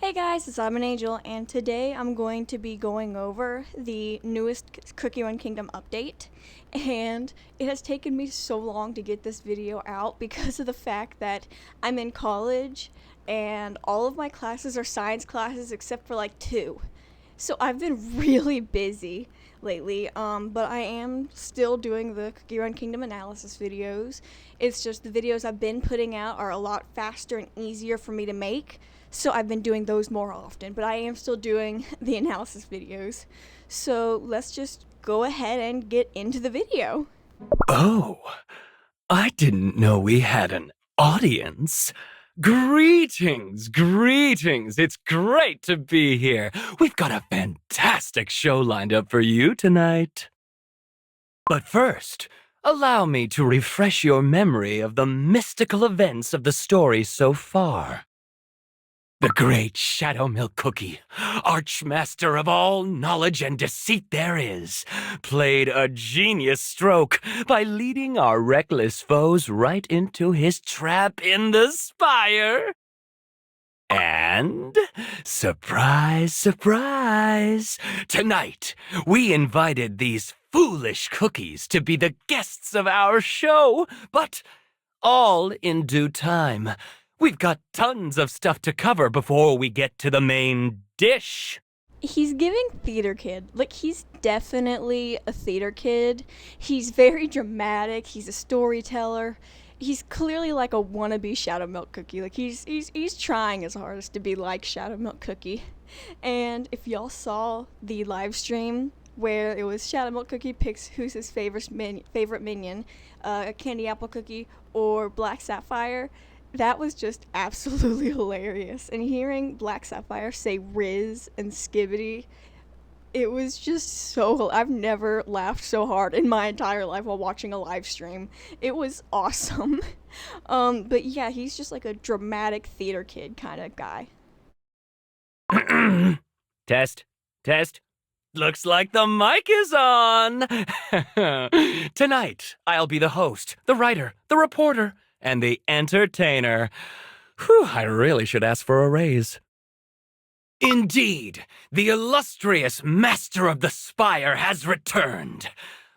Hey guys, it's I'm an Angel, and today I'm going to be going over the newest CRK Kingdom update. And it has taken me so long to get this video out because of the fact that I'm in college and all of my classes are science classes except for like two. So I've been really busy lately, but I am still doing the CRK Kingdom analysis videos. It's just the videos I've been putting out are a lot faster and easier for me to make, so I've been doing those more often, but I am still doing the analysis videos. So let's just go ahead and get into the video. Oh, I didn't know we had an audience. Greetings, greetings. It's great to be here. We've got a fantastic show lined up for you tonight. But first, allow me to refresh your memory of the mystical events of the story so far. The great Shadow Milk Cookie, archmaster of all knowledge and deceit there is, played a genius stroke by leading our reckless foes right into his trap in the Spire. And, surprise, surprise, tonight we invited these foolish cookies to be the guests of our show, but all in due time. We've got tons of stuff to cover before we get to the main dish. He's giving theater kid. Like, he's definitely a theater kid. He's very dramatic. He's a storyteller. He's clearly like a wannabe Shadow Milk Cookie. Like, he's trying his hardest to be like Shadow Milk Cookie. And if y'all saw the live stream where it was Shadow Milk Cookie picks who's his favorite minion, a Candy Apple Cookie or Black Sapphire, that was just absolutely hilarious. And hearing Black Sapphire say Riz and Skibbity, it was just so... I've never laughed so hard in my entire life while watching a live stream. It was awesome. But yeah, he's just like a dramatic theater kid kind of guy. Test. Looks like the mic is on. Tonight, I'll be the host, the writer, the reporter, and the entertainer. Whew, I really should ask for a raise. Indeed, the illustrious master of the Spire has returned.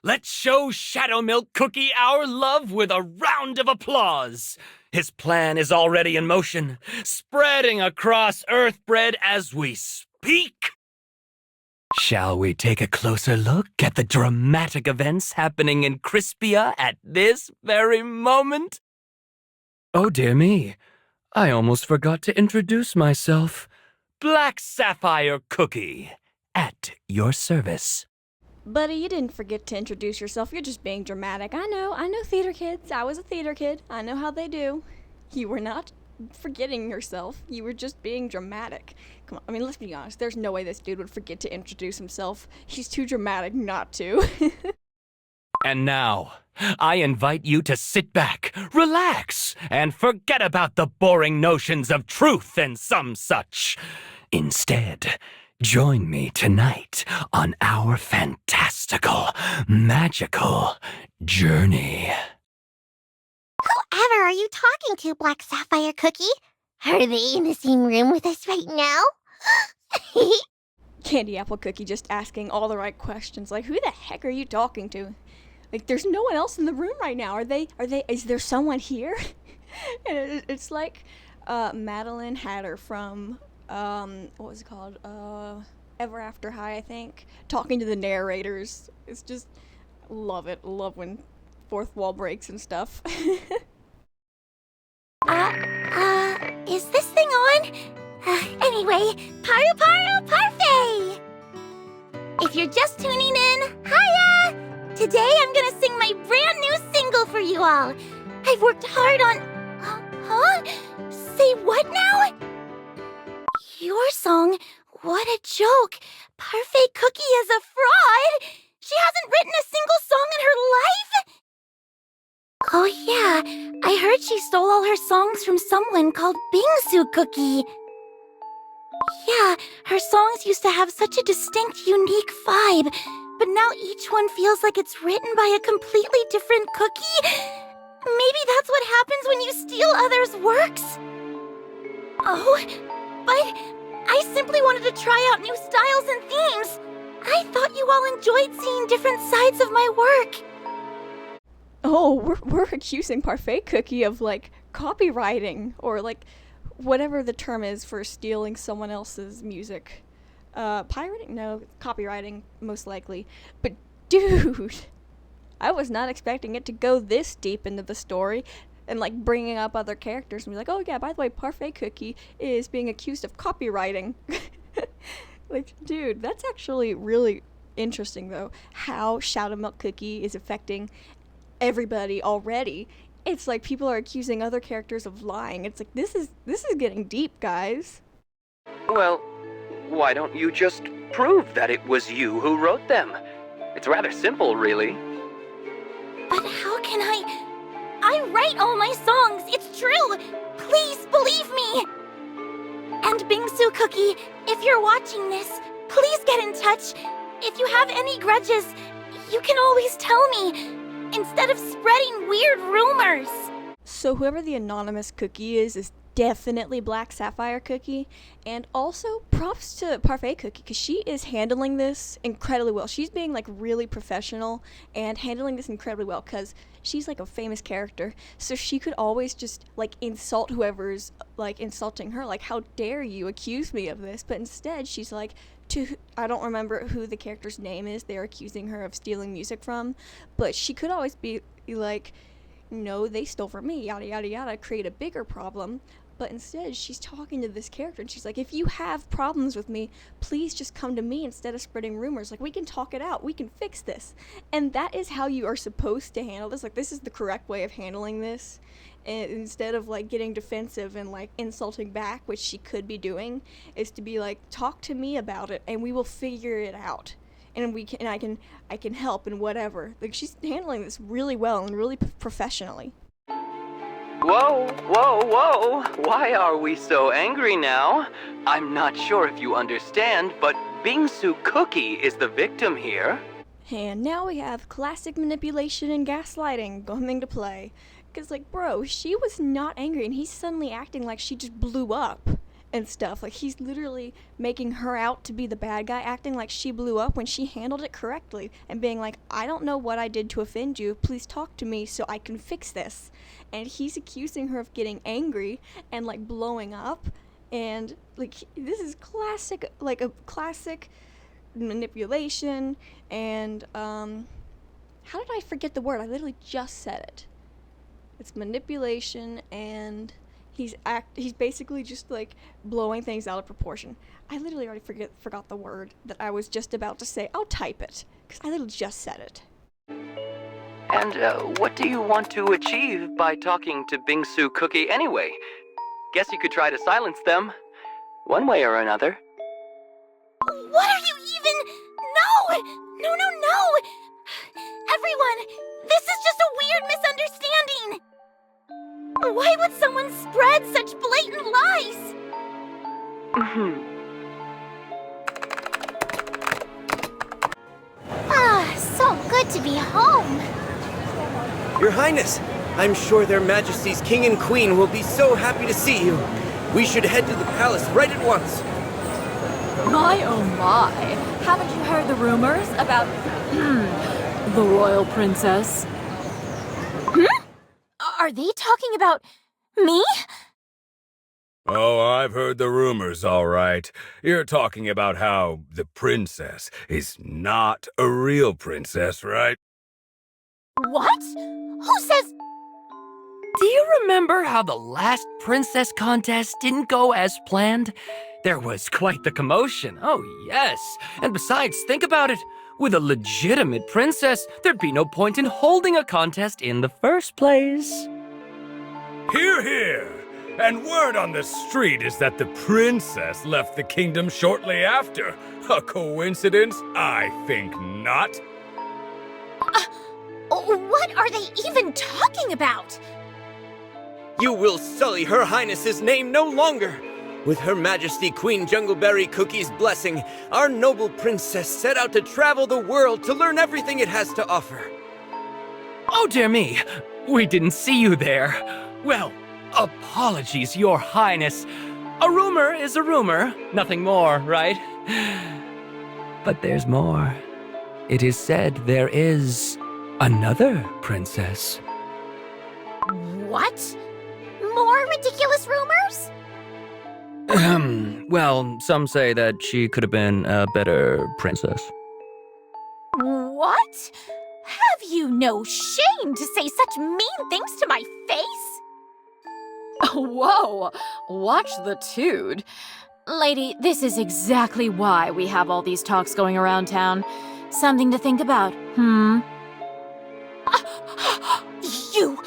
Let's show Shadow Milk Cookie our love with a round of applause. His plan is already in motion, spreading across Earthbread as we speak. Shall we take a closer look at the dramatic events happening in Crispia at this very moment? Oh dear me, I almost forgot to introduce myself. Black Sapphire Cookie, at your service. Buddy, you didn't forget to introduce yourself. You're just being dramatic. I know theater kids. I was a theater kid. I know how they do. You were not forgetting yourself. You were just being dramatic. Come on, I mean, let's be honest. There's no way this dude would forget to introduce himself. He's too dramatic not to. And now, I invite you to sit back, relax, and forget about the boring notions of truth and some such. Instead, join me tonight on our fantastical, magical journey. Whoever are you talking to, Black Sapphire Cookie? Are they in the same room with us right now? Candy Apple Cookie just asking all the right questions. Like, who the heck are you talking to? Like, there's no one else in the room right now. Is there someone here? And it's like Madeline Hatter from, what was it called? Ever After High, I think. Talking to the narrators. It's just, love it. Love when fourth wall breaks and stuff. Is this thing on? Anyway, Parfait! If you're just tuning in, hiya! Today I'm gonna sing my brand new single for you all. I've worked hard on... Huh? Say what now? Your song? What a joke. Parfait Cookie is a fraud. She hasn't written a single song in her life? Oh yeah, I heard she stole all her songs from someone called Bingsu Cookie. Yeah, her songs used to have such a distinct, unique vibe, but now each one feels like it's written by a completely different cookie. Maybe that's what happens when you steal others' works? Oh, but wanted to try out new styles and themes. I thought you all enjoyed seeing different sides of my work. Oh, we're accusing Parfait Cookie of, like, copywriting, or, like, whatever the term is for stealing someone else's music. Pirating? No, copywriting, most likely. But, dude, I was not expecting it to go this deep into the story, and, like, bringing up other characters and be like, oh, yeah, by the way, Parfait Cookie is being accused of copywriting. Like, dude, that's actually really interesting, though, how Shadow Milk Cookie is affecting everybody already. It's like people are accusing other characters of lying. It's like, this is getting deep, guys. Well, why don't you just prove that it was you who wrote them? It's rather simple, really. But how can I write all my songs, it's true! Please believe me! And Bingsu Cookie, if you're watching this, please get in touch. If you have any grudges, you can always tell me, instead of spreading weird rumors. So whoever the anonymous cookie is definitely Black Sapphire Cookie. And also, props to Parfait Cookie, because she is handling this incredibly well. She's being, like, really professional and handling this incredibly well, because she's, like, a famous character. So she could always just, like, insult whoever's, like, insulting her. Like, how dare you accuse me of this? But instead, she's like, I don't remember who the character's name is they're accusing her of stealing music from, but she could always be like, no, they stole from me, yada yada yada, create a bigger problem. But instead, she's talking to this character, and she's like, if you have problems with me, please just come to me instead of spreading rumors. Like, we can talk it out. We can fix this. And that is how you are supposed to handle this. Like, this is the correct way of handling this. And instead of, like, getting defensive and, like, insulting back, which she could be doing, is to be like, talk to me about it, and we will figure it out. And I can help and whatever. Like, she's handling this really well and really professionally. Whoa, whoa, whoa! Why are we so angry now? I'm not sure if you understand, but Bingsu Cookie is the victim here. And now we have classic manipulation and gaslighting coming to play. Because, like, bro, she was not angry, and he's suddenly acting like she just blew up and stuff. Like, he's literally making her out to be the bad guy, acting like she blew up when she handled it correctly, and being like, I don't know what I did to offend you, please talk to me so I can fix this. And he's accusing her of getting angry and, like, blowing up, and, like, this is classic, like, a classic manipulation, and, how did I forget the word? I literally just said it. It's manipulation, and he's basically just, like, blowing things out of proportion. I literally already forgot the word that I was just about to say. I'll type it, because I literally just said it. And what do you want to achieve by talking to Bingsu Cookie anyway? Guess you could try to silence them, one way or another. What are you even? No! No, no, no! Everyone, this is just a weird misunderstanding! Why would someone spread such blatant lies? So good to be home. Your Highness, I'm sure their Majesties King and Queen will be so happy to see you. We should head to the palace right at once. My oh my, haven't you heard the rumors about, the royal princess? Are they talking about me? Oh, I've heard the rumors, all right. You're talking about how the princess is not a real princess, right? What? Who says? Do you remember how the last princess contest didn't go as planned? There was quite the commotion, oh yes. And besides, think about it. With a legitimate princess, there'd be no point in holding a contest in the first place. Hear, hear! And word on the street is that the princess left the kingdom shortly after. A coincidence? I think not. What are they even talking about? You will sully Her Highness's name no longer. With Her Majesty Queen Jungleberry Cookie's blessing, our noble princess set out to travel the world to learn everything it has to offer. Oh dear me, we didn't see you there. Well, apologies, Your Highness. A rumor is a rumor, nothing more, right? But there's more. It is said there is another princess. What? More ridiculous rumors? Well, some say that she could have been a better princess. What? Have you no shame to say such mean things to my face? Whoa, watch the tude. Lady, this is exactly why we have all these talks going around town. Something to think about, You!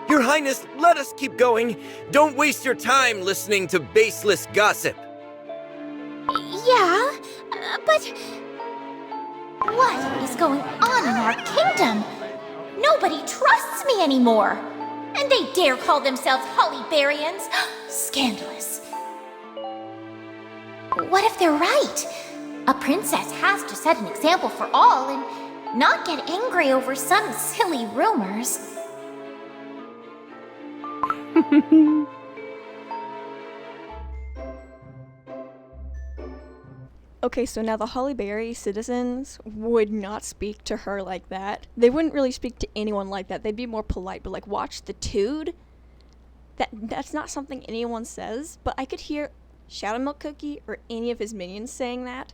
Your Highness, let us keep going. Don't waste your time listening to baseless gossip. Yeah, but what is going on in our kingdom? Nobody trusts me anymore. And they dare call themselves Hollyberryans. Scandalous. What if they're right? A princess has to set an example for all and not get angry over some silly rumors. Okay, so now the Hollyberry citizens would not speak to her like that. They wouldn't really speak to anyone like that. They'd be more polite, but like, watch the tude. That's not something anyone says, but I could hear Shadow Milk Cookie or any of his minions saying that.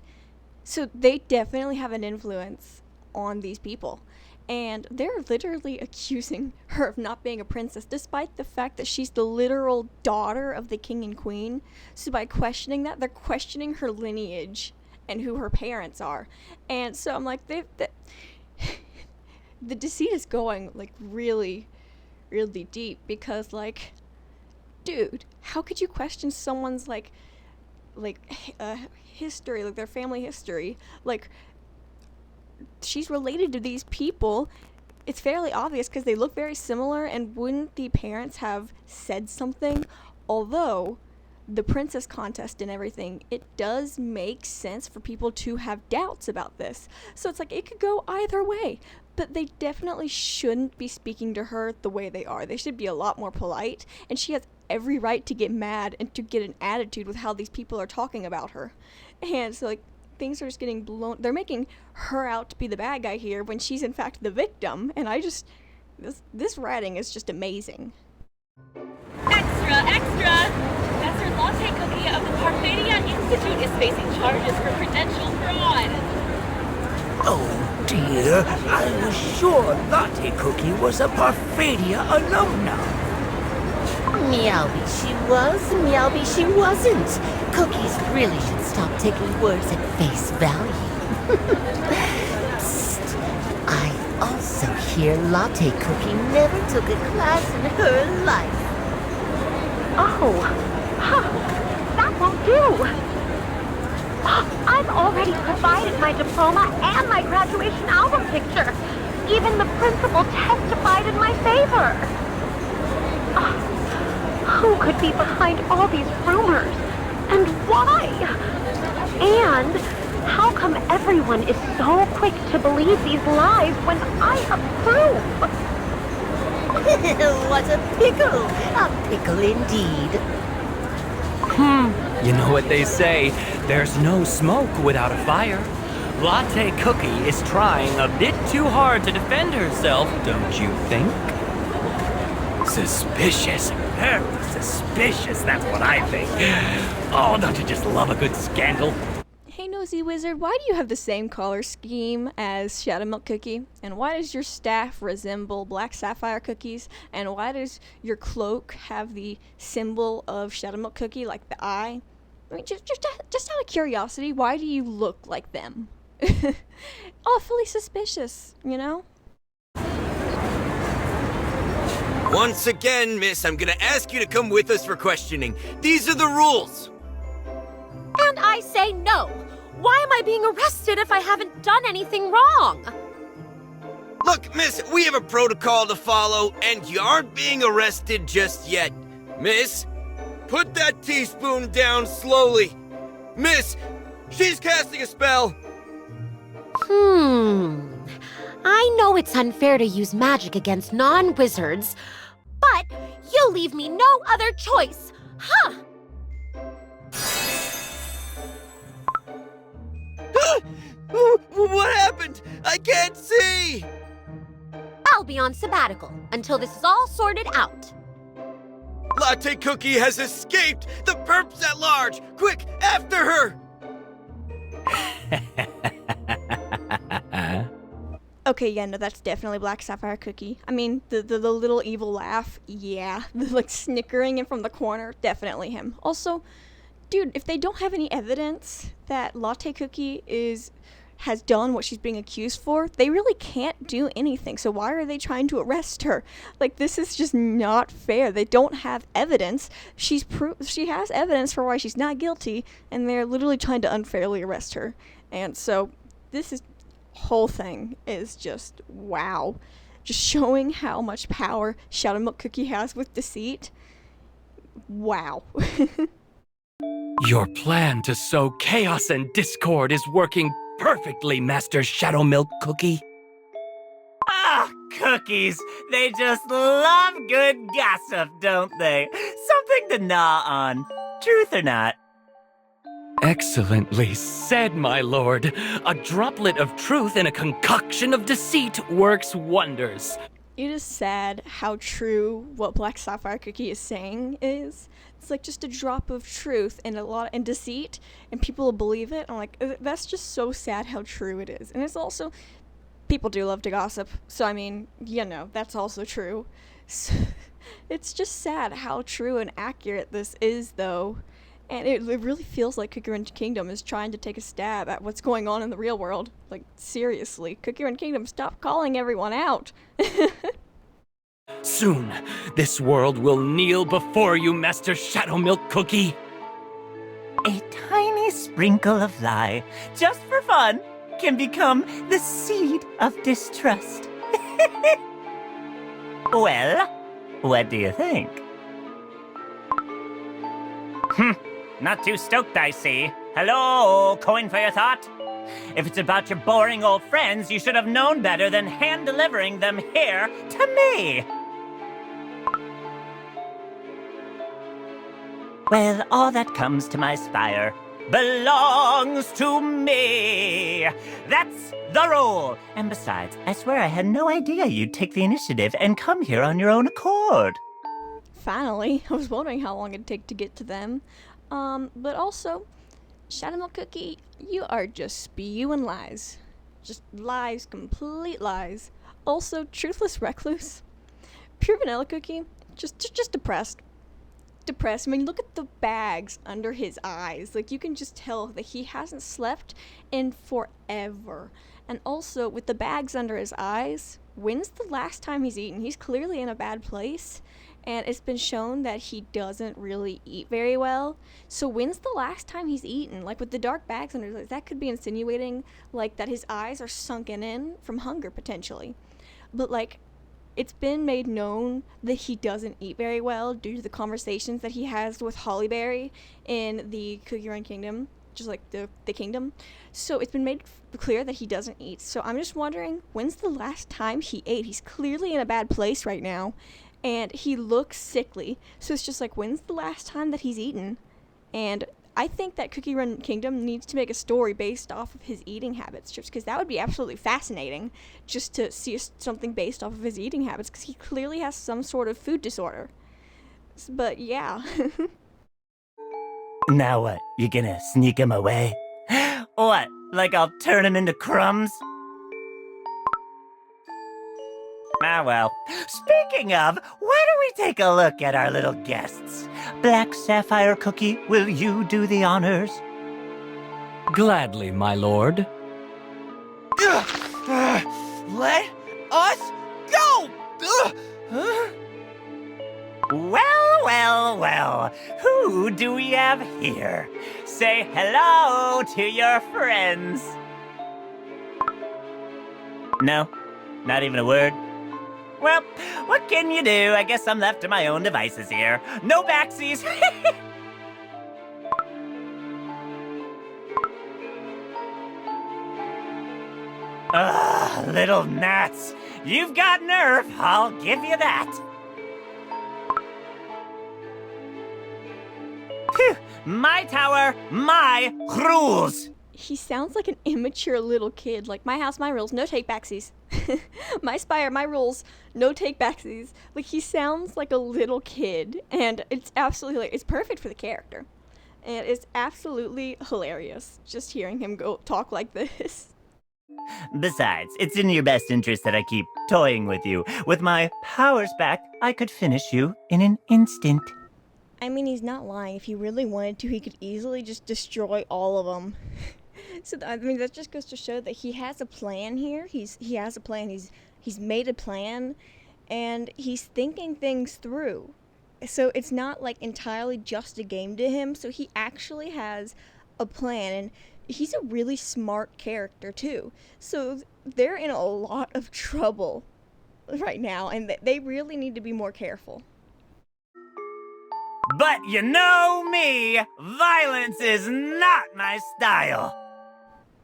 So they definitely have an influence on these people. And they're literally accusing her of not being a princess, despite the fact that she's the literal daughter of the king and queen. So by questioning that, they're questioning her lineage and who her parents are. And so I'm like, the deceit is going like really, really deep, because like, dude, how could you question someone's history, like their family history? Like, she's related to these people. It's fairly obvious because they look very similar, and wouldn't the parents have said something? Although the princess contest and everything, it does make sense for people to have doubts about this. So it's like, it could go either way, but they definitely shouldn't be speaking to her the way they are. They should be a lot more polite, and she has every right to get mad and to get an attitude with how these people are talking about her. And so like, things are just getting blown. They're making her out to be the bad guy here when she's in fact the victim. And I just, this writing is just amazing. Extra, extra! Professor Latte Cookie of the Parfait Institute is facing charges for credential fraud. Oh dear, I was sure Latte Cookie was a Parfaitia alumna. Meowby she was, meowby she wasn't. Cookies really should stop taking words at face value. Psst. I also hear Latte Cookie never took a class in her life. Oh, that won't do. I've already provided my diploma and my graduation album picture. Even the principal testified in my favor. Who could be behind all these rumors? And why? And how come everyone is so quick to believe these lies when I have proof? What a pickle! A pickle indeed. You know what they say, there's no smoke without a fire. Latte Cookie is trying a bit too hard to defend herself, don't you think? Suspicious, very suspicious, that's what I think. Oh, don't you just love a good scandal? Hey Nosy Wizard, why do you have the same color scheme as Shadow Milk Cookie? And why does your staff resemble Black Sapphire Cookies? And why does your cloak have the symbol of Shadow Milk Cookie, like the eye? I mean, just out of curiosity, why do you look like them? Awfully suspicious, you know? Once again, miss, I'm gonna ask you to come with us for questioning. These are the rules. And I say no. Why am I being arrested if I haven't done anything wrong? Look, miss, we have a protocol to follow, and you aren't being arrested just yet. Miss, put that teaspoon down slowly. Miss, she's casting a spell. I know it's unfair to use magic against non-wizards, but You leave me no other choice, huh? What happened? I can't see! I'll be on sabbatical until this is all sorted out. Latte Cookie has escaped! The perp's at large! Quick, after her! Okay, yeah, no, that's definitely Black Sapphire Cookie. I mean, the little evil laugh, yeah. The, like, snickering in from the corner, definitely him. Also, dude, if they don't have any evidence that Latte Cookie has done what she's being accused for, they really can't do anything. So why are they trying to arrest her? Like, this is just not fair. They don't have evidence. She has evidence for why she's not guilty, and they're literally trying to unfairly arrest her. And so this whole thing is just wow. Just showing how much power Shadow Milk Cookie has with deceit. Wow. Your plan to sow chaos and discord is working perfectly, Master Shadow Milk Cookie. Ah, cookies. They just love good gossip, don't they? Something to gnaw on. Truth or not. Excellently said, my lord. A droplet of truth in a concoction of deceit works wonders. It is sad how true what Black Sapphire Cookie is saying is. It's like just a drop of truth and deceit, and people will believe it. I'm like, that's just so sad how true it is. And it's also, people do love to gossip, so I mean, you know, that's also true. So, it's just sad how true and accurate this is, though. And it really feels like Cookie Run Kingdom is trying to take a stab at what's going on in the real world. Like, seriously, Cookie Run Kingdom, stop calling everyone out. Soon, this world will kneel before you, Master Shadow Milk Cookie. A tiny sprinkle of lie, just for fun, can become the seed of distrust. Well, what do you think? Not too stoked, I see. Hello, coin for your thought? If it's about your boring old friends, you should have known better than hand-delivering them here to me. Well, all that comes to my Spire belongs to me. That's the rule. And besides, I swear I had no idea you'd take the initiative and come here on your own accord. Finally, I was wondering how long it'd take to get to them. But also, Shadow Milk Cookie, you are just spewing lies. Just lies, complete lies. Also, truthless recluse. Pure Vanilla Cookie, just depressed. Depressed. I mean, look at the bags under his eyes. Like, you can just tell that he hasn't slept in forever. And also, with the bags under his eyes, when's the last time he's eaten? He's clearly in a bad place. And it's been shown that he doesn't really eat very well. So when's the last time he's eaten? Like, with the dark bags under his eyes, that could be insinuating, like, that his eyes are sunken in from hunger, potentially. But, like, it's been made known that he doesn't eat very well due to the conversations that he has with Hollyberry in the Cookie Run Kingdom, just like the kingdom. So it's been made clear that he doesn't eat. So I'm just wondering, when's the last time he ate? He's clearly in a bad place right now. And he looks sickly. So it's just like, when's the last time that he's eaten? And I think that Cookie Run Kingdom needs to make a story based off of his eating habits, just because that would be absolutely fascinating, just to see something based off of his eating habits, because he clearly has some sort of food disorder. But yeah. Now what? You gonna sneak him away? What? Like I'll turn him into crumbs? Ah, well. Speaking of, why don't we take a look at our little guests? Black Sapphire Cookie, will you do the honors? Gladly, my lord. Let us go! Well. Who do we have here? Say hello to your friends. No? Not even a word? Well, what can you do? I guess I'm left to my own devices here. No backsies. Ugh, little gnats. You've got nerve, I'll give you that. Phew! My tower, my rules! He sounds like an immature little kid. Like, my house, my rules, no take backsies. My Spire, my rules, no take backsies. Like, he sounds like a little kid, and it's absolutely, it's perfect for the character. And it's absolutely hilarious just hearing him go talk like this. Besides, it's in your best interest that I keep toying with you. With my powers back, I could finish you in an instant. I mean, he's not lying. If he really wanted to, he could easily just destroy all of them. So, I mean, that just goes to show that he has a plan here. He has a plan. He's made a plan, and he's thinking things through. So it's not like entirely just a game to him. So he actually has a plan, and he's a really smart character too. So they're in a lot of trouble right now, and they really need to be more careful. But you know me, violence is not my style.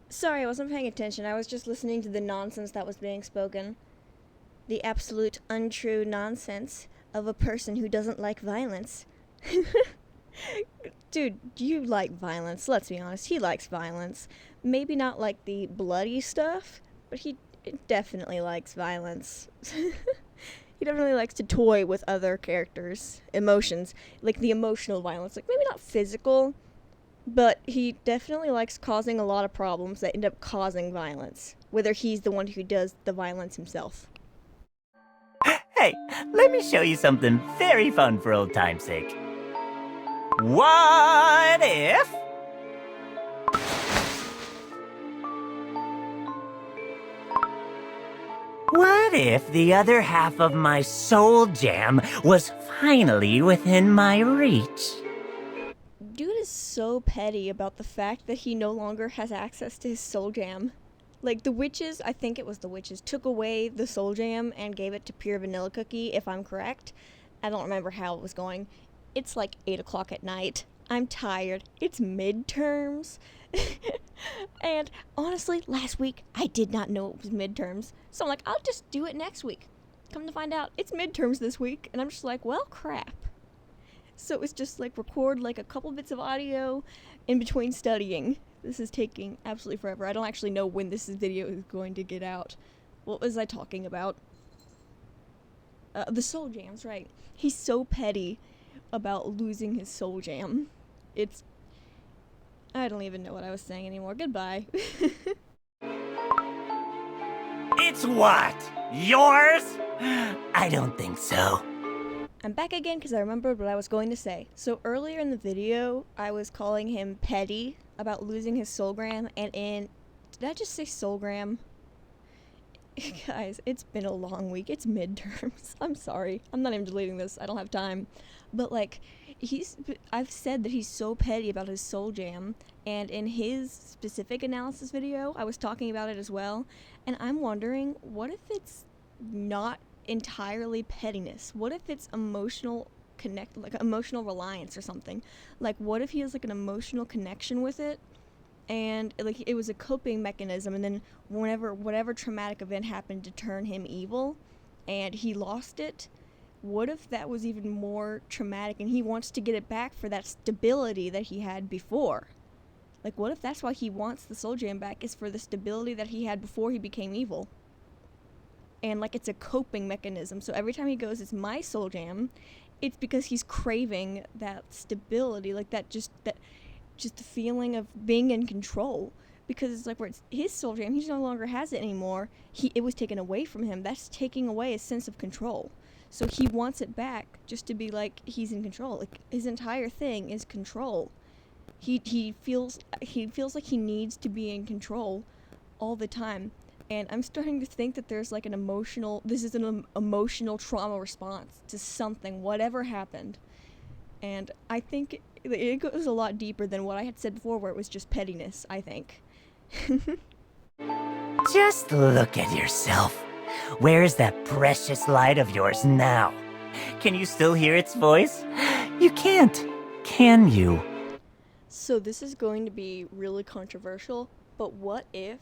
Sorry, I wasn't paying attention. I was just listening to the nonsense that was being spoken. The absolute untrue nonsense of a person who doesn't like violence. Dude, you like violence, let's be honest. He likes violence. Maybe not like the bloody stuff, but he definitely likes violence. He definitely likes to toy with other characters' emotions, like the emotional violence. Like, maybe not physical, but he definitely likes causing a lot of problems that end up causing violence, whether he's the one who does the violence himself. Hey, let me show you something very fun for old time's sake. What if... What if the other half of my soul jam was finally within my reach? Dude is so petty about the fact that he no longer has access to his soul jam. Like, the witches, I think it was the witches, took away the soul jam and gave it to pure vanilla cookie, if I'm correct. I don't remember how it was going. It's like 8 o'clock at night. I'm tired. It's midterms. And honestly, last week, I did not know it was midterms. So I'm like, I'll just do it next week. Come to find out, it's midterms this week. And I'm just like, well, crap. So it's just like record like a couple bits of audio in between studying. This is taking absolutely forever. I don't actually know when this video is going to get out. What was I talking about? The soul jams, right. He's so petty about losing his soul jam. I don't even know what I was saying anymore. Goodbye. It's what? Yours? I don't think so. I'm back again because I remembered what I was going to say. So earlier in the video, I was calling him petty about losing his soulgram, and did I just say soulgram? Guys, it's been a long week. It's midterms. I'm sorry. I'm not even deleting this. I don't have time. But like, I've said that he's so petty about his soul jam, and in his specific analysis video, I was talking about it as well, and I'm wondering, what if it's not entirely pettiness? What if it's emotional emotional reliance or something? Like, what if he has like an emotional connection with it, and like it was a coping mechanism, and then whatever traumatic event happened to turn him evil and he lost it, what if that was even more traumatic and he wants to get it back for that stability that he had before? Like, what if that's why he wants the soul jam back, is for the stability that he had before he became evil? And like, it's a coping mechanism. So every time he goes, it's my soul jam, it's because he's craving that stability, like just the feeling of being in control. Because it's like, where it's his soul jam, he no longer has it anymore. It was taken away from him. That's taking away his sense of control. So he wants it back just to be like he's in control. Like, his entire thing is control. He feels like he needs to be in control all the time. And I'm starting to think that there's like an emotional trauma response to something, whatever happened. And I think it goes a lot deeper than what I had said before, where it was just pettiness, I think. Just look at yourself. Where is that precious light of yours now? Can you still hear its voice? You can't, can you? So this is going to be really controversial, but what if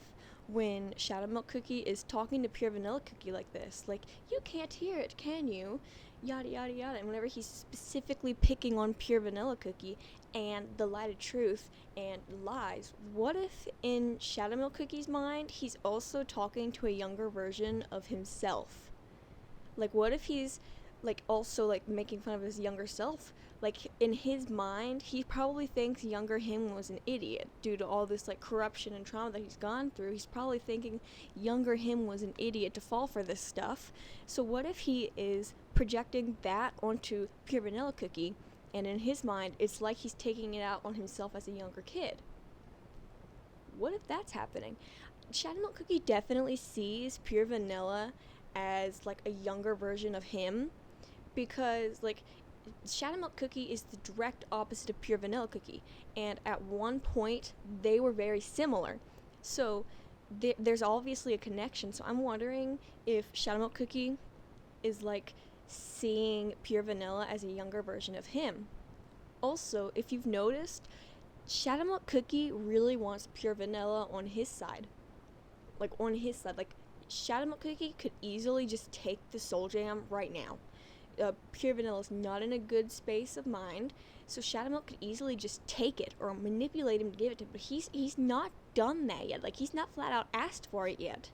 when Shadow Milk Cookie is talking to Pure Vanilla Cookie like this, like, you can't hear it, can you? yada yada yada. And whenever he's specifically picking on Pure Vanilla Cookie and the Light of Truth and lies, what if in Shadow Milk Cookie's mind he's also talking to a younger version of himself? Like, what if he's like also like making fun of his younger self? Like, in his mind, he probably thinks younger him was an idiot due to all this like corruption and trauma that he's gone through. He's probably thinking younger him was an idiot to fall for this stuff. So what if he is projecting that onto Pure Vanilla Cookie, and in his mind it's like he's taking it out on himself as a younger kid? What if that's happening? Shadow Milk Cookie definitely sees Pure Vanilla as like a younger version of him, because like Shadow Milk Cookie is the direct opposite of Pure Vanilla Cookie, and at one point they were very similar. So there's obviously a connection. So I'm wondering if Shadow Milk Cookie is like seeing Pure Vanilla as a younger version of him. Also, if you've noticed, Shadow Milk Cookie really wants Pure Vanilla on his side. Like, on his side. Like, Shadow Milk Cookie could easily just take the Soul Jam right now. Pure Vanilla's not in a good space of mind, so Shadow Milk could easily just take it or manipulate him to give it to him, but he's not done that yet. Like, he's not flat out asked for it yet.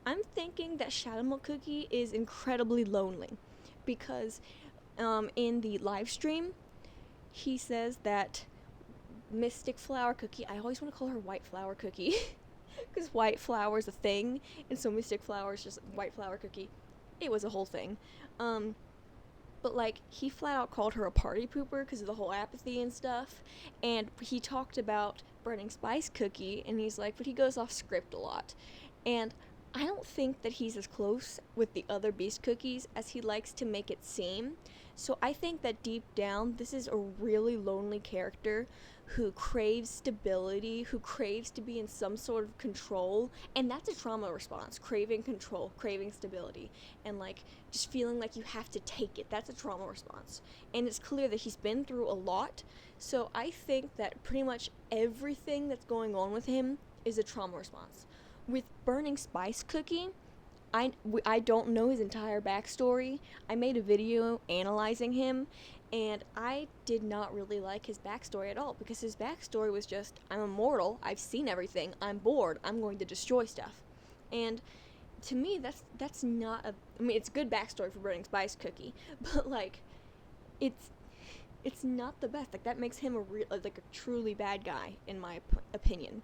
I'm thinking that Shadow Milk Cookie is incredibly lonely, because in the live stream, he says that Mystic Flower Cookie, I always want to call her White Flower Cookie, because White Flower is a thing, and so Mystic Flower is just White Flower Cookie. It was a whole thing. But like, he flat out called her a party pooper because of the whole apathy and stuff, and he talked about Burning Spice Cookie, and he's like, but he goes off script a lot, and I don't think that he's as close with the other Beast Cookies as he likes to make it seem. So I think that deep down, this is a really lonely character who craves stability, who craves to be in some sort of control, and that's a trauma response. Craving control, craving stability, and like just feeling like you have to take it. That's a trauma response. And it's clear that he's been through a lot, so I think that pretty much everything that's going on with him is a trauma response. With Burning Spice Cookie, I don't know his entire backstory. I made a video analyzing him, and I did not really like his backstory at all, because his backstory was just, I'm immortal, I've seen everything, I'm bored, I'm going to destroy stuff. And to me, that's not a, I mean, it's a good backstory for Burning Spice Cookie, but like, it's not the best. Like, that makes him a truly bad guy, in my opinion.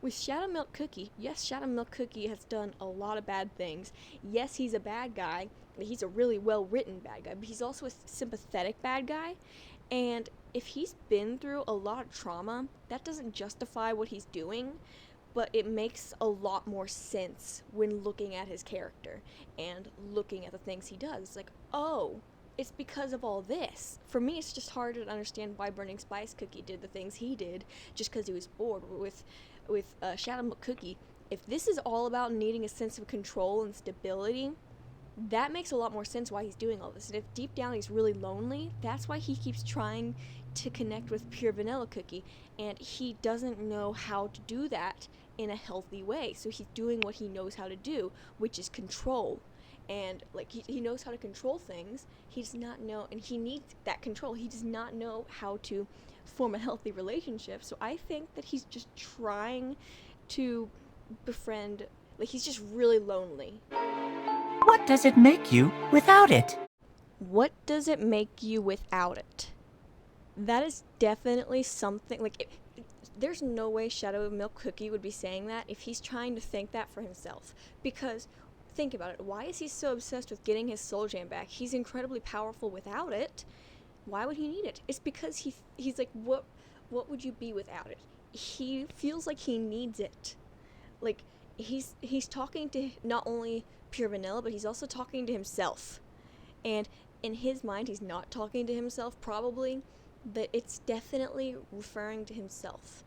With Shadow Milk Cookie, yes, Shadow Milk Cookie has done a lot of bad things. Yes, he's a bad guy, but he's a really well-written bad guy, but he's also a sympathetic bad guy, and if he's been through a lot of trauma, that doesn't justify what he's doing, but it makes a lot more sense when looking at his character and looking at the things he does. It's like, oh, it's because of all this. For me, it's just harder to understand why Burning Spice Cookie did the things he did just because he was bored. With Shadow Milk Cookie, if this is all about needing a sense of control and stability, that makes a lot more sense why he's doing all this. And if deep down he's really lonely, that's why he keeps trying to connect with Pure Vanilla Cookie, and he doesn't know how to do that in a healthy way. So he's doing what he knows how to do, which is control. And like, he knows how to control things, he does not know, and he needs that control. He does not know how to form a healthy relationship. So I think that he's just trying to befriend, like, he's just really lonely. What does it make you without it? What does it make you without it? That is definitely something, like, there's no way Shadow Milk Cookie would be saying that if he's trying to think that for himself. Because think about it, why is he so obsessed with getting his Soul Jam back? He's incredibly powerful without it. Why would he need it? It's because he's like, what would you be without it? He feels like he needs it. Like, he's talking to not only Pure Vanilla, but he's also talking to himself. And in his mind, he's not talking to himself, probably, but it's definitely referring to himself.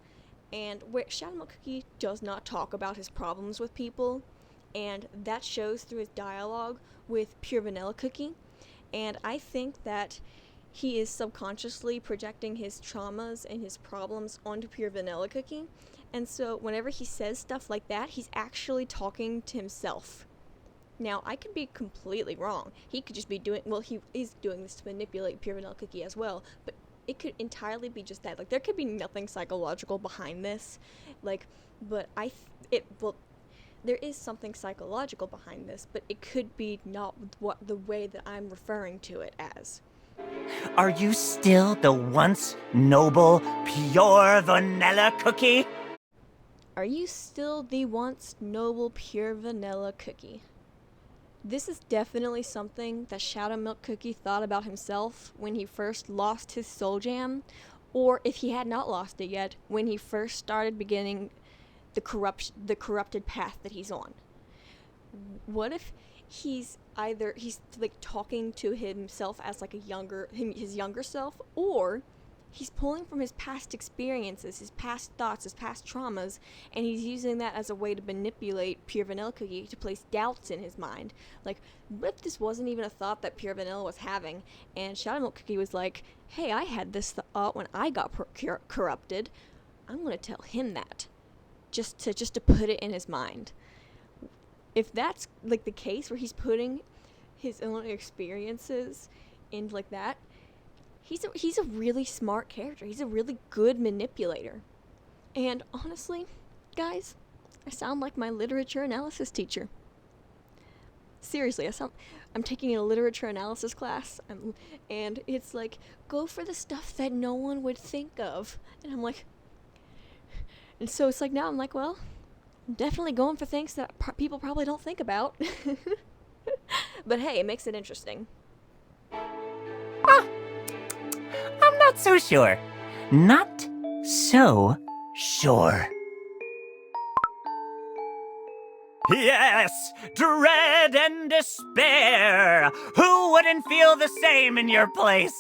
And where Shadow Milk Cookie does not talk about his problems with people, and that shows through his dialogue with Pure Vanilla Cookie. And I think that he is subconsciously projecting his traumas and his problems onto Pure Vanilla Cookie. And so whenever he says stuff like that, he's actually talking to himself. Now, I could be completely wrong. He could just be doing, well, he is doing this to manipulate Pure Vanilla Cookie as well, but it could entirely be just that. Like, there could be nothing psychological behind this. Like, but there is something psychological behind this, but it could be not what the way that I'm referring to it as. Are you still the once noble, pure vanilla cookie? Are you still the once noble Pure Vanilla Cookie? This is definitely something that Shadow Milk Cookie thought about himself when he first lost his soul gem, or if he had not lost it yet, when he first started beginning the corrupted path that he's on. What if he's like talking to himself as like his younger self, or he's pulling from his past experiences, his past thoughts, his past traumas, and he's using that as a way to manipulate Pure Vanilla Cookie to place doubts in his mind. Like, what if this wasn't even a thought that Pure Vanilla was having, and Shadow Milk Cookie was like, hey, I had this thought when I got corrupted. I'm gonna tell him that, just to put it in his mind. If that's like the case, where he's putting his own experiences into like that, he's a really smart character. He's a really good manipulator. And honestly, guys, I sound like my literature analysis teacher. Seriously, I'm taking a literature analysis class, and it's like, go for the stuff that no one would think of. And I'm like, and so it's like, now I'm like, well, I'm definitely going for things that people probably don't think about. But hey, it makes it interesting. I'm not so sure. Not so sure. Yes, dread and despair. Who wouldn't feel the same in your place?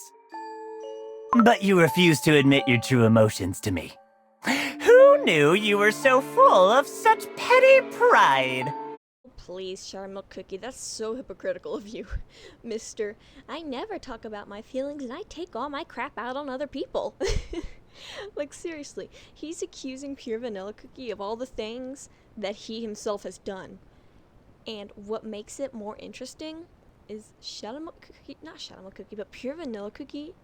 But you refuse to admit your true emotions to me. Who knew you were so full of such petty pride? Please, Shadow Milk Cookie, that's so hypocritical of you, mister. I never talk about my feelings, and I take all my crap out on other people. Like, seriously, he's accusing Pure Vanilla Cookie of all the things that he himself has done. And what makes it more interesting is not Shadow Milk Cookie, but Pure Vanilla Cookie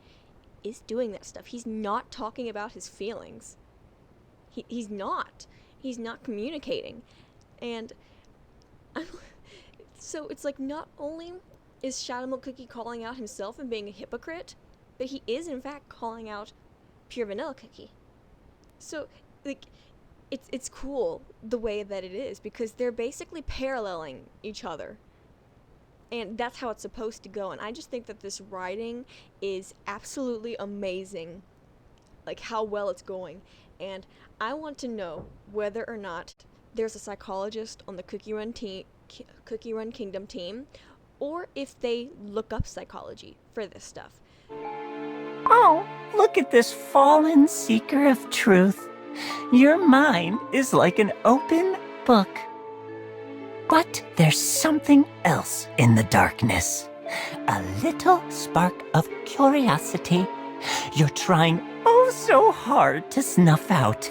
is doing that stuff. He's not talking about his feelings. He's not communicating. And so it's like, not only is Shadow Milk Cookie calling out himself and being a hypocrite, but he is in fact calling out Pure Vanilla Cookie. So like, it's cool the way that it is, because they're basically paralleling each other. And that's how it's supposed to go. And I just think that this writing is absolutely amazing, like how well it's going. And I want to know whether or not there's a psychologist on the Cookie Run Kingdom team, or if they look up psychology for this stuff. Oh, look at this fallen seeker of truth. Your mind is like an open book. But there's something else in the darkness. A little spark of curiosity you're trying oh so hard to snuff out.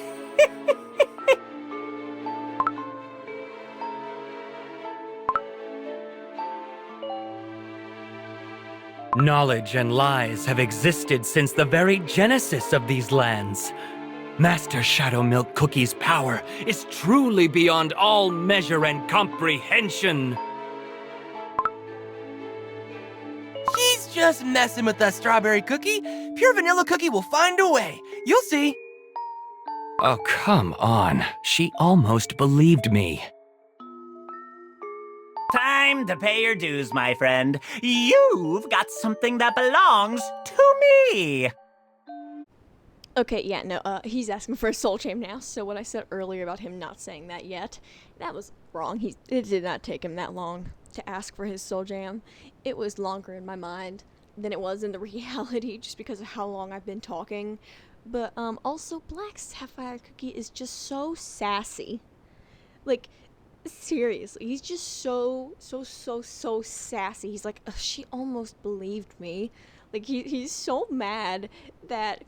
Knowledge and lies have existed since the very genesis of these lands. Master Shadow Milk Cookie's power is truly beyond all measure and comprehension. He's just messing with us, Strawberry Cookie. Pure Vanilla Cookie will find a way. You'll see. Oh, come on. She almost believed me. Time to pay your dues, my friend. You've got something that belongs to me. Okay, yeah, no, he's asking for a soul gem now, so what I said earlier about him not saying that yet, that was wrong. It did not take him that long to ask for his soul gem. It was longer in my mind than it was in the reality, just because of how long I've been talking. But, also, Black Sapphire Cookie is just so sassy. Like, seriously, he's just so sassy. He's like, she almost believed me. Like, he's so mad that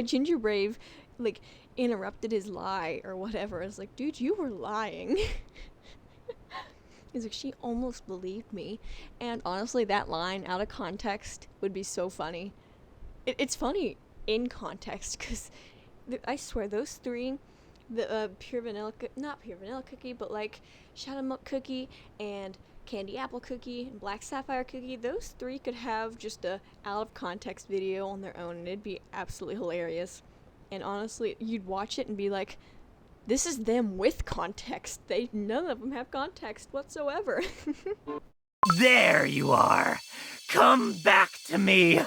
Ginger Brave, like, interrupted his lie or whatever. It's like, dude, you were lying. He's like, she almost believed me. And honestly, that line out of context would be so funny. It's funny in context, because I swear those three, the pure vanilla, not pure vanilla cookie, but like shadow milk cookie and candy apple cookie and black sapphire cookie, those three could have just a out of context video on their own, and it'd be absolutely hilarious. And honestly, you'd watch it and be like, this is them with context. None of them have context whatsoever. There you are. Come back to me.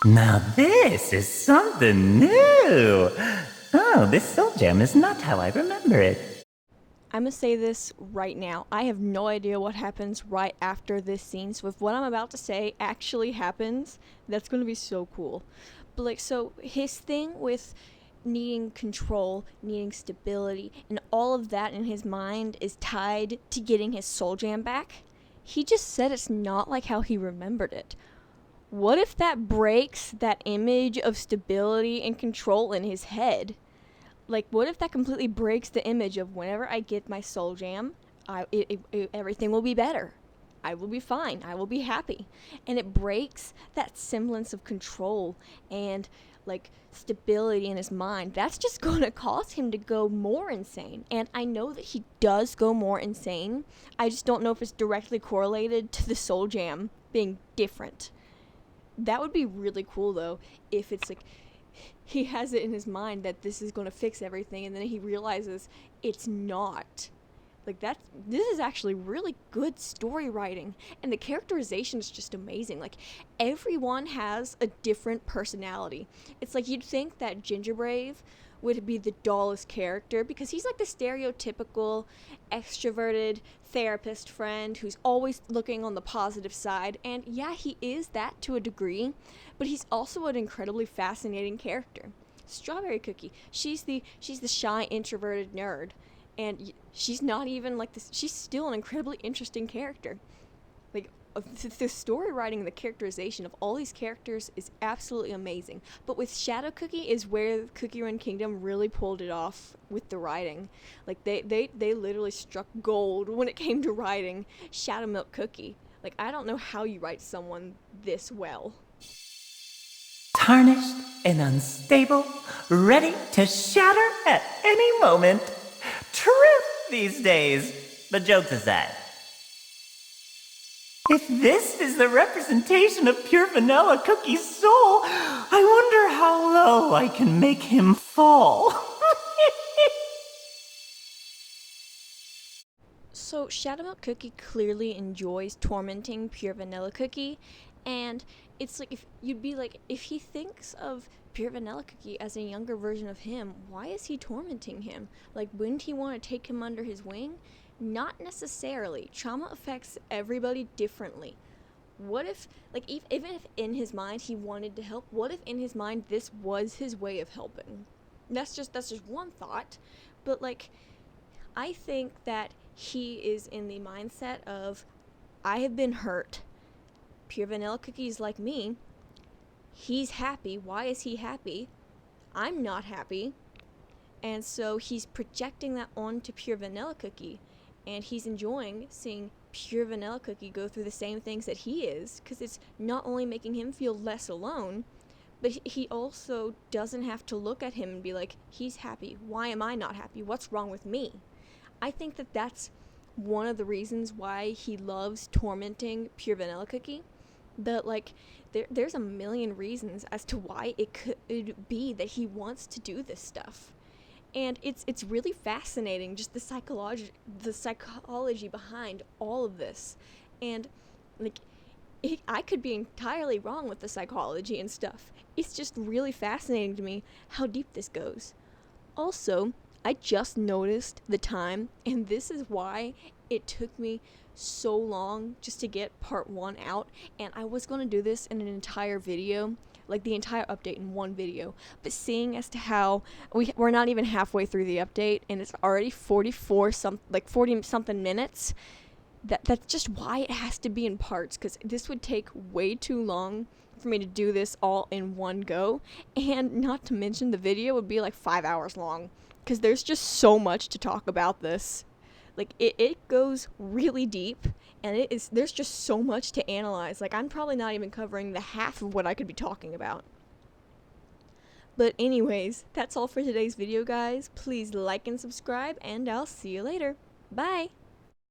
Now this is something new. Oh, this soul gem is not how I remember it. I'm gonna say this right now. I have no idea what happens right after this scene, so if what I'm about to say actually happens, that's gonna be so cool. But like, so his thing with needing control, needing stability, and all of that in his mind is tied to getting his soul gem back. He just said it's not like how he remembered it. What if that breaks that image of stability and control in his head? Like, what if that completely breaks the image of whenever I get my soul gem, everything will be better. I will be fine. I will be happy. And it breaks that semblance of control and, like, stability in his mind. That's just going to cause him to go more insane. And I know that he does go more insane. I just don't know if it's directly correlated to the soul gem being different. That would be really cool, though, if it's like he has it in his mind that this is going to fix everything, and then he realizes it's not. Like, this is actually really good story writing, and the characterization is just amazing. Like, everyone has a different personality. It's like you'd think that Gingerbrave would be the dullest character, because he's like the stereotypical extroverted therapist friend who's always looking on the positive side, and yeah, he is that to a degree, but he's also an incredibly fascinating character. Strawberry Cookie, she's the shy introverted nerd, and she's not even like this. She's still an incredibly interesting character. Like, the story writing and the characterization of all these characters is absolutely amazing. But with Shadow Cookie is where Cookie Run Kingdom really pulled it off with the writing. Like, they literally struck gold when it came to writing Shadow Milk Cookie. Like, I don't know how you write someone this well. Tarnished and unstable, ready to shatter at any moment. Truth these days, but jokes aside. If this is the representation of pure vanilla Cookie's soul, I wonder how low I can make him fall. So Shadow Milk Cookie clearly enjoys tormenting pure vanilla Cookie, and it's like, if he thinks of pure vanilla Cookie as a younger version of him, why is he tormenting him? Like, wouldn't he want to take him under his wing? Not necessarily. Trauma affects everybody differently. What if, like, even if in his mind he wanted to help, what if in his mind this was his way of helping? That's just one thought. But, like, I think that he is in the mindset of, I have been hurt. Pure vanilla Cookie's like me. He's happy. Why is he happy? I'm not happy. And so he's projecting that onto pure vanilla Cookie. And he's enjoying seeing pure vanilla Cookie go through the same things that he is, because it's not only making him feel less alone, but he also doesn't have to look at him and be like, he's happy. Why am I not happy? What's wrong with me? I think that that's one of the reasons why he loves tormenting pure vanilla Cookie. But, like, there's a million reasons as to why it could be that he wants to do this stuff. And it's really fascinating, just the psychology behind all of this. And, like, I could be entirely wrong with the psychology and stuff. It's just really fascinating to me how deep this goes. Also, I just noticed the time, and this is why it took me so long just to get part 1 out, and I was going to do this in an entire video, like the entire update in one video, but seeing as to how we're not even halfway through the update and it's already 40 something minutes, that's just why it has to be in parts, because this would take way too long for me to do this all in one go, and not to mention the video would be like 5 hours long. because there's just so much to talk about this. Like, it goes really deep, and there's just so much to analyze. Like, I'm probably not even covering the half of what I could be talking about. But anyways, that's all for today's video, guys. Please like and subscribe, and I'll see you later. Bye!